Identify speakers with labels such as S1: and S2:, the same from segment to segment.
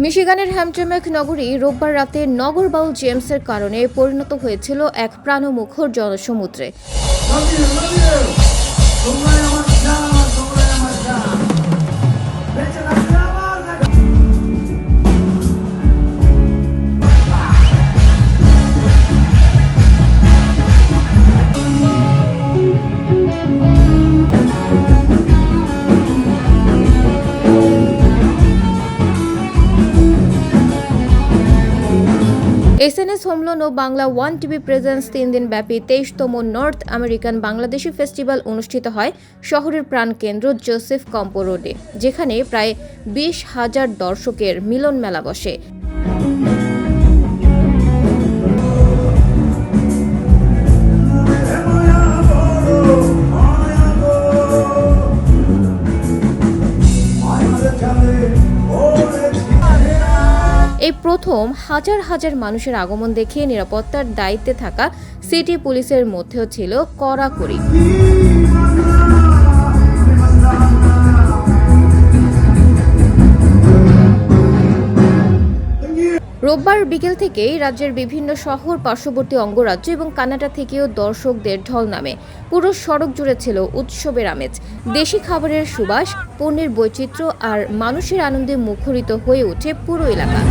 S1: মিশিগানের Hamtramck নগরী রোববার রাতে নগর বাউল জেমসের কারণে পরিণত হয়েছিল এক প্রাণমুখর জনসমুদ্রে। এসএনএস হোমলোন ও বাংলা ওয়ান টিভি প্রেজেন্স 3 দিন ব্যাপী 23তম নর্থ আমেরিকান বাংলাদেশি ফেস্টিভ্যাল অনুষ্ঠিত হয় শহরের প্রাণকেন্দ্র জোসেফ কম্পো রোডে, যেখানে প্রায় 20,000 দর্শকের মিলন মেলা বসে। এই প্রথম হাজার হাজার মানুষের আগমন দেখে নিরাপত্তার দায়িত্বে থাকা সিটি পুলিশের মধ্যেও ছিল কড়াকড়ি। রোববার বিকেল থেকেই রাজ্যের বিভিন্ন শহর, পার্শ্ববর্তী অঙ্গরাজ্য এবং কানাডা থেকেও দর্শকদের ঢল নামে। পুরো সড়ক জুড়ে ছিল উৎসবের আমেজ, দেশি খাবারের সুবাস, পণ্যের বৈচিত্র্য আর মানুষের আনন্দে মুখরিত হয়ে ওঠে পুরো এলাকা।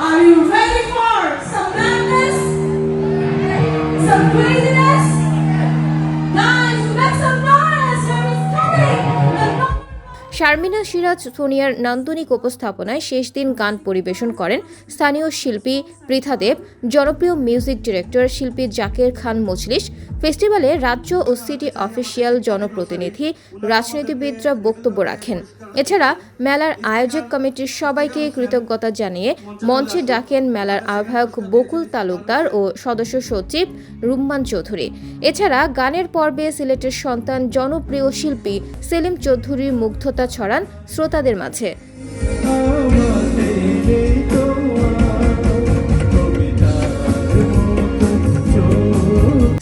S2: Are you ready for some madness? Some craziness? Guys, make some noise! Here is coming!
S1: Sharmina Siraj সোনিয়ার নান্দনিক উপস্থাপনায় শেষ দিন গান পরিবেশন করেন স্থানীয় শিল্পী পৃথা দেব, জনপ্রিয় মিউজিক ডিরেক্টর শিল্পী জাকের খান মজলিস। ফেস্টিভ্যালে রাজ্য ও সিটি অফিসিয়াল, জনপ্রতিনিধি, রাজনীতিবিদরা বক্তব্য রাখেন। এছাড়া মেলার আয়োজক কমিটির সবাইকে কৃতজ্ঞতা জানিয়ে মঞ্চে ডাকেন মেলার আহ্বায়ক বকুল তালুকদার ও সদস্য সচিব রুম্মান চৌধুরী। এছাড়া গানের পর্বে সিলেটের সন্তান জনপ্রিয় শিল্পী সেলিম চৌধুরীর মুগ্ধতা ছড়ান শ্রোতাদের মাঝে।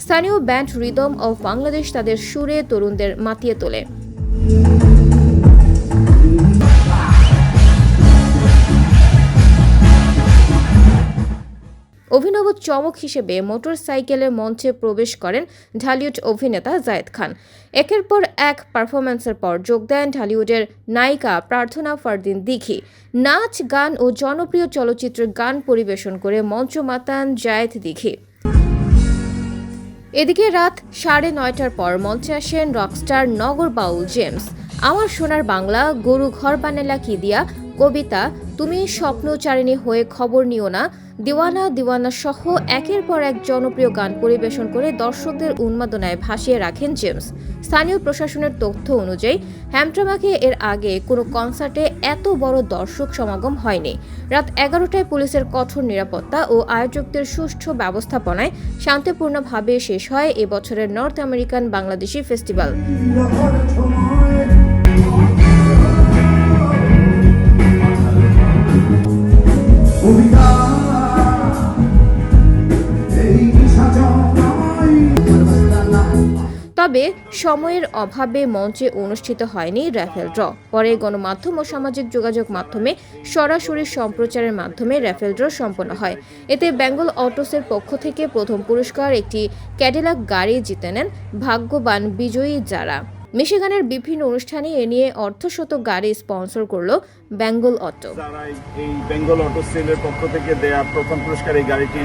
S1: স্থানীয় ব্যান্ড রিদম অফ বাংলাদেশ তাদের সুরে তরুণদের মাতিয়ে তোলে। অভিনব চমক হিসেবে মোটরসাইকেলের মঞ্চে প্রবেশ করেন ঢালিউড অভিনেতা জায়েদ খান। একের পর এক পারফরম্যান্সের পর যোগ দেন ঢালিউডের নায়িকা প্রার্থনা ফারদিন দিঘি। নাচ, গান ও জনপ্রিয় চলচ্চিত্রের গান পরিবেশন করে মঞ্চ মাতান জায়েদ দিঘি। এদিকে রাত 9:30টার পর মঞ্চে আসেন রকস্টার নগর বাউল জেমস। আমার সোনার বাংলা, গরু ঘর বানালা কি দিয়া, কবিতা, তুমি স্বপ্নচারিণী হয়ে খবর নিও না, দিওয়ানা দিওয়ানা সহ একের পর এক জনপ্রিয় গান পরিবেশন করে দর্শকদের উন্মাদনায় ভাসিয়ে রাখেন জেমস। স্থানীয় প্রশাসনের তথ্য অনুযায়ী হ্যামট্রাম্যাকে এর আগে কোনো কনসার্টে এত বড় দর্শক সমাগম হয়নি। রাত 11টায় পুলিশের কঠোর নিরাপত্তা ও আয়োজকদের সুষ্ঠু ব্যবস্থাপনায় শান্তিপূর্ণভাবে শেষ হয় এবছরের নর্থ আমেরিকান বাংলাদেশি ফেস্টিভ্যাল। তবে সময়ের অভাবে মঞ্চে অনুষ্ঠিত হয়নি র্যাফেল ড্র। পরে গণমাধ্যম ও সামাজিক যোগাযোগ মাধ্যমে সরাসরি সম্প্রচারের মাধ্যমে র্যাফেল ড্র সম্পন্ন হয়। এতে বেঙ্গল অটোসের পক্ষ থেকে প্রথম পুরস্কার একটি ক্যাডিলাক গাড়ি জিতে নেন ভাগ্যবান বিজয়ী যারা। মিশিগানের বিভিন্ন অনুষ্ঠানে এ নিয়ে অর্ধশত গাড়ি স্পন্সর করল বেঙ্গল অটো।
S3: এই বেঙ্গল অটো সেলের পক্ষ থেকে দেয়া প্রথম পুরস্কার এই গাড়িটি